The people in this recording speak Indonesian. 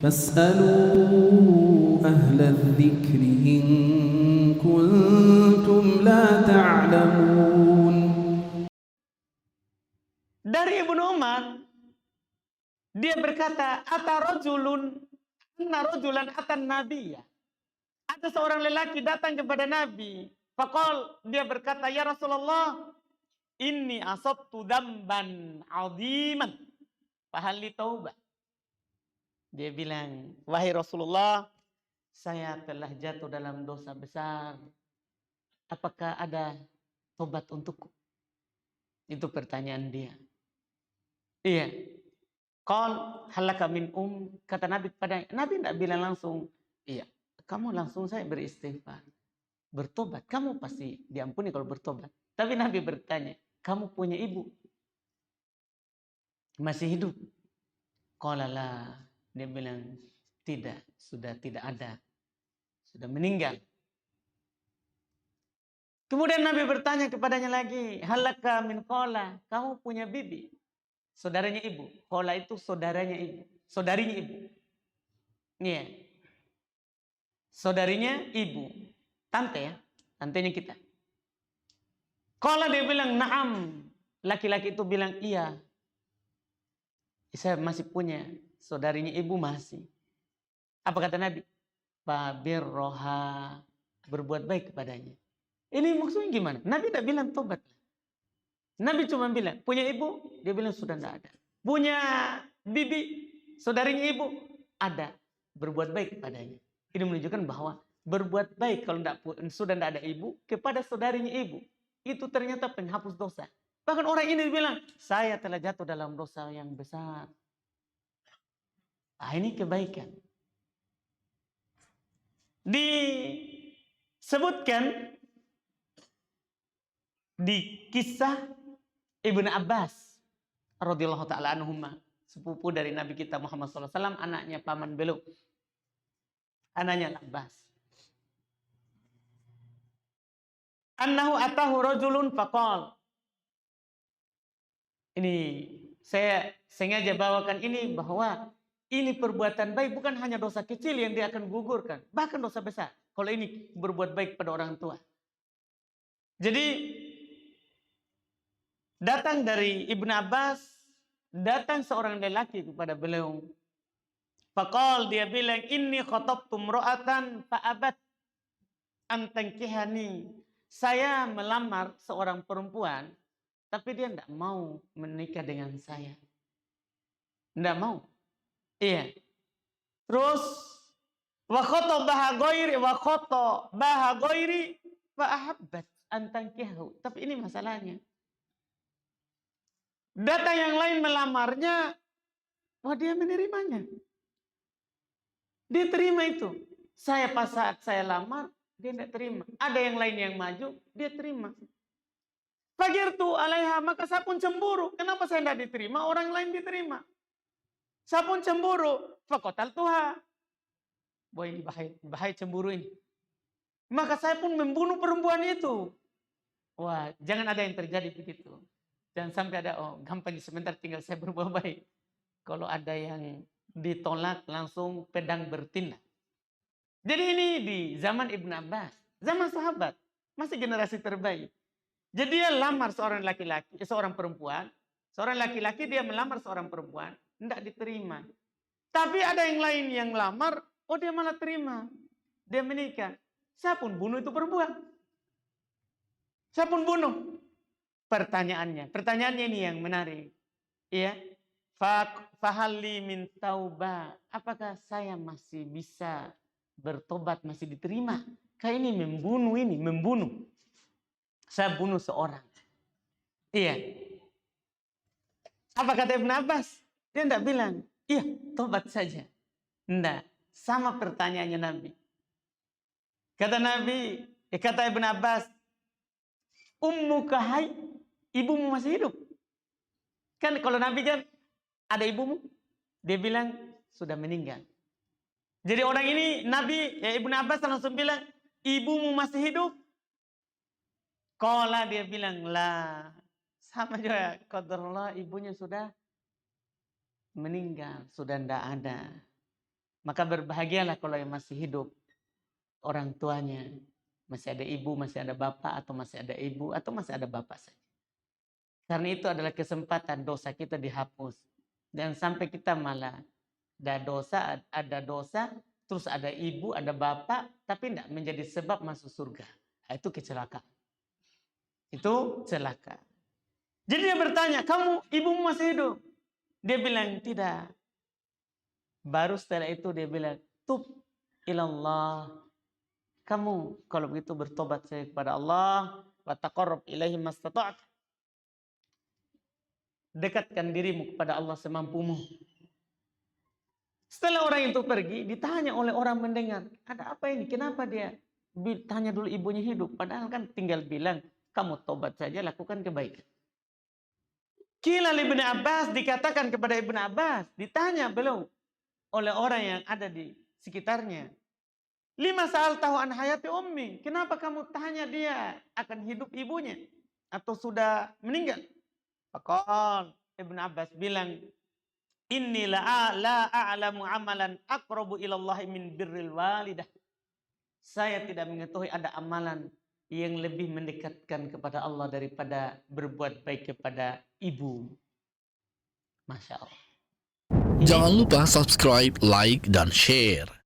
فاسألوا أهل الذكر إن كنتم لا تعلمون. Dari Ibnu Umar, dia berkata, anna rajulan atan nabiyya. Ada seorang lelaki datang kepada Nabi. Faqal, dia berkata, ya Rasulullah, inni asabtu dzamban 'aziman, fahal li taubah. Dia bilang, wahai Rasulullah, saya telah jatuh dalam dosa besar. Apakah ada tobat untukku? Itu pertanyaan dia. Iya. Qal halaka min kata Nabi kepadanya. Nabi tidak bilang langsung, iya, kamu langsung saya beristighfar, bertobat, kamu pasti diampuni kalau bertobat. Tapi Nabi bertanya, kamu punya ibu masih hidup? Qala la, dia bilang tidak, sudah tidak ada, sudah meninggal. Kemudian Nabi bertanya kepadanya lagi, halaka min qala, kamu punya bibi? Saudaranya ibu. Qala itu saudaranya ibu, saudarinya ibu. Iya. Saudarinya ibu, tante ya, tantenya kita. Qala dia bilang, na'am. Laki-laki itu bilang, iya. Saya masih punya, saudarinya ibu masih. Apa kata Nabi? Fabirroha, berbuat baik kepadanya. Ini maksudnya gimana? Nabi tidak bilang tobat. Nabi cuma bilang, punya ibu? Dia bilang sudah tidak ada. Punya bibi, saudarinya ibu? Ada. Berbuat baik kepadanya. Ini menunjukkan bahwa berbuat baik kalau sudah tidak ada ibu kepada saudarinya ibu, itu ternyata penghapus dosa. Bahkan orang ini bilang, saya telah jatuh dalam dosa yang besar. Ah, ini kebaikan. Disebutkan di kisah Ibnu Abbas radhiyallahu taala anhuma, sepupu dari Nabi kita Muhammad SAW, anaknya paman beliau, anaknya Abbas. Annahu atahu rajulun faqal. Ini saya sengaja bawakan ini bahwa ini perbuatan baik bukan hanya dosa kecil yang dia akan gugurkan, bahkan dosa besar kalau ini berbuat baik pada orang tua. Jadi datang dari Ibnu Abbas, datang seorang lelaki kepada beliau. Faqal, dia bilang, inni khatabtu imra'atan fa'abat an tankihani. Saya melamar seorang perempuan, tapi dia tidak mau menikah dengan saya. Tidak mau. Iya. Terus wa khatabaha ghairi fa ahabbat an tankihahu. Tapi ini masalahnya. Datang yang lain melamarnya, wah dia menerimanya. Dia terima itu. Saya pas saat saya lamar, dia tidak terima. Ada yang lain yang maju, dia terima. Fagirtu alaiha, maka saya pun cemburu. Kenapa saya tidak diterima, orang lain diterima? Saya pun cemburu. Faqataltuha. Wah ini bahaya cemburu ini. Maka saya pun membunuh perempuan itu. Wah, jangan ada yang terjadi begitu. Jangan sampai ada, oh gampang sebentar tinggal saya berbuat baik. Kalau ada yang ditolak langsung pedang bertindak. Jadi ini di zaman Ibnu Abbas, zaman sahabat, masih generasi terbaik. Jadi dia lamar seorang laki-laki, seorang perempuan, seorang laki-laki dia melamar seorang perempuan, tidak diterima. Tapi ada yang lain yang lamar, oh dia malah terima. Dia menikah. Saya pun bunuh itu perempuan. Saya pun bunuh. Pertanyaannya ini yang menarik. Iya. Fahalli min taubah. Apakah saya masih bisa bertobat, masih diterima? Kayak ini membunuh. Saya bunuh seorang. Iya. Apa kata Ibnu Abbas? Dia tidak bilang, iya tobat saja. Tidak. Sama pertanyaannya Nabi. Kata Nabi, kata Ibnu Abbas, ummuka hayy, ibumu masih hidup. Kan kalau Nabi kan, ada ibumu? Dia bilang, sudah meninggal. Jadi orang ini, Nabi, ya Ibnu Abbas langsung bilang, ibumu masih hidup? Qala, dia bilang, lah. Sama juga, qadarullah, ibunya sudah meninggal, sudah tidak ada. Maka berbahagialah kalau yang masih hidup orang tuanya. Masih ada ibu, masih ada bapak, atau masih ada ibu, atau masih ada bapak saja. Karena itu adalah kesempatan dosa kita dihapus. Dan sampai kita malah ada dosa, terus ada ibu, ada bapak, tapi tidak menjadi sebab masuk surga. Nah, itu kecelakaan. Itu celaka. Jadi dia bertanya, kamu ibumu masih hidup? Dia bilang tidak. Baru setelah itu dia bilang, tub ilallah. Kamu kalau begitu bertobat saja kepada Allah, wa taqarrab ilaihi mastata'ta. Dekatkan dirimu kepada Allah semampumu. Setelah orang itu pergi, ditanya oleh orang mendengar, ada apa ini? Kenapa dia tanya dulu ibunya hidup? Padahal kan tinggal bilang, kamu tobat saja, lakukan kebaikan. Qila li Ibnu Abbas, dikatakan kepada Ibnu Abbas, ditanya beliau oleh orang yang ada di sekitarnya. Lima sa'al tahu an hayati ummi. Kenapa kamu tanya dia akan hidup ibunya atau sudah meninggal? Faqal Ibnu Abbas bilang, inni la a'lamu amalan aqrabu ilallahi min birril walidah. Saya tidak mengetahui ada amalan yang lebih mendekatkan kepada Allah daripada berbuat baik kepada ibu. Masya Allah. Jangan lupa subscribe, like, dan share.